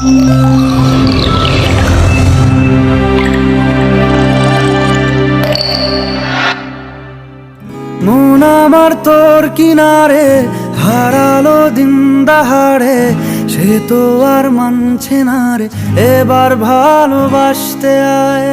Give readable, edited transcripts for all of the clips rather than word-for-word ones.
মন আমার তোর কিনারে হারালো দিন দাহাড়ে, সে তো আর মানছে না রে এবার ভালোবাসতে আয়।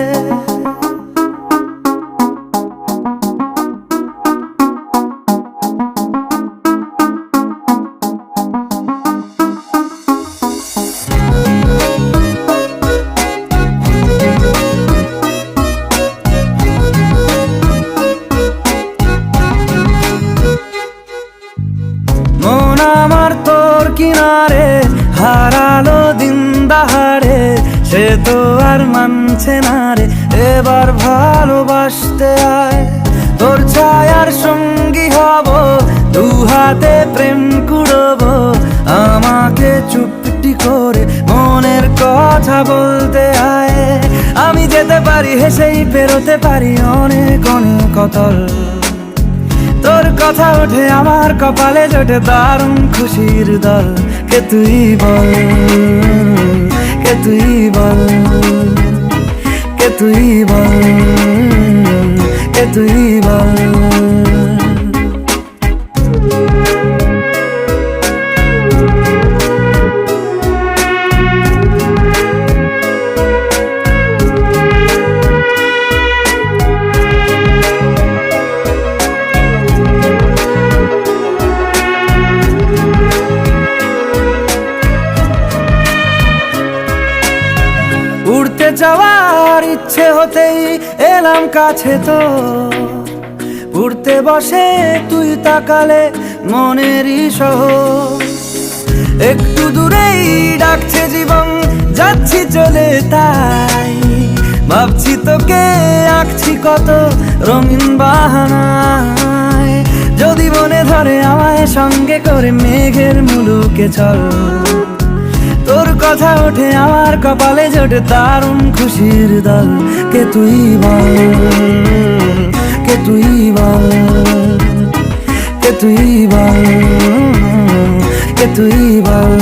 মন আমার তোর কিনারে হারালো দিন দাহাড়ে, সে তো আর মানছে না রে এবার ভালোবাসতে আয়। তোর ছায়ার সঙ্গী হব, দু হাতে প্রেম কুড়বো, আমাকে চুপটি করে মনের কথা বলতে আয়। আমি যেতে পারি হেসেই পেরোতে পারি অনেক অনেক অতল, তোর কথা ওঠে আমার কপালে জোটে দারুণ খুশির দল। কে তুই বল, কে তুই বল, কে তুই বল, কে তুই বল। উড়তে যাওয়ার ইচ্ছে হতেই এলাম কাছে তো, উড়তে বসে তুই তাকালে মনেরই শহর। একটু দূরেই ডাকছে জীবন, যাচ্ছি চলে তাই ভাবছি তোকে আঁকছি কত রঙিন বাহানায়। যদি মনে ধরে আমায় সঙ্গে করে মেঘের মুলুকে চল, তোর কথা ওঠে আমার কপালে জোটে দারুণ খুশির দল। কে তুই বল, কে তুই বল, কে তুই বল, কে তুই বল।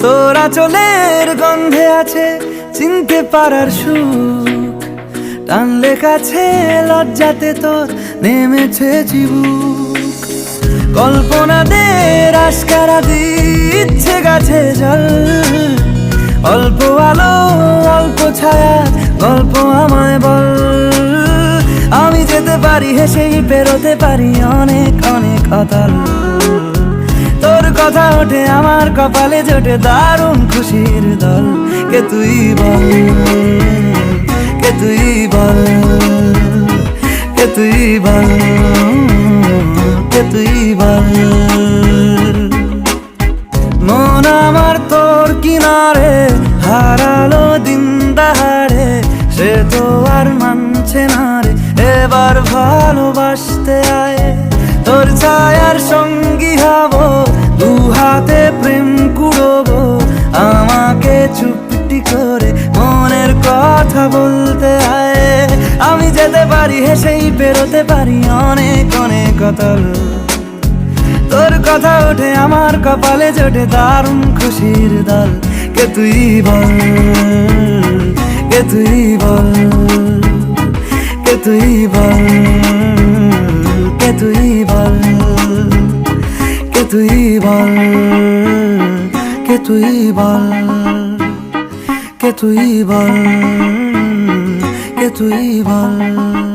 তোরা চলের গন্ধে আছে চিনতে পারার সুখ, টানলে কাছে লজ্জাতে তোর নেমেছে চিবুক। কল্পনাদের আশকারা দিচ্ছে গাছে জল, অল্প আলো অল্প ছায়া গল্প আমায় বল। আমি যেতে পারি হেসেই পেরোতে পারি অনেক অনেক অতল, তোর কথা ওঠে আমার কপালে জোটে দারুণ খুশির দল। কে তুই বল, কে তুই বল, কে তুই বল, কে তুই বল। মন আমার তোর কিনারে হারালো দিন দাহাড়ে, সে তো আর মানছে না রে এবার ভালোবাসতে আয়। তোর ছায়ার সঙ্গী হব, দু হাতে প্রেম কুড়বো, আমাকে চুপটি করে মনের কথা বলতে আয়। আমি যেতে পারি হেসেই পেরোতে পারি অনেক অনেক অতল, তোর কথা ওঠে আমার কপালে জোটে দারুণ খুশির দল। কে তুই বল, কে তুই বল, কে তুই বল, কে তুই বল, কে তুই বল, কে তুই বল, কে তুই বল, কে তুই বল।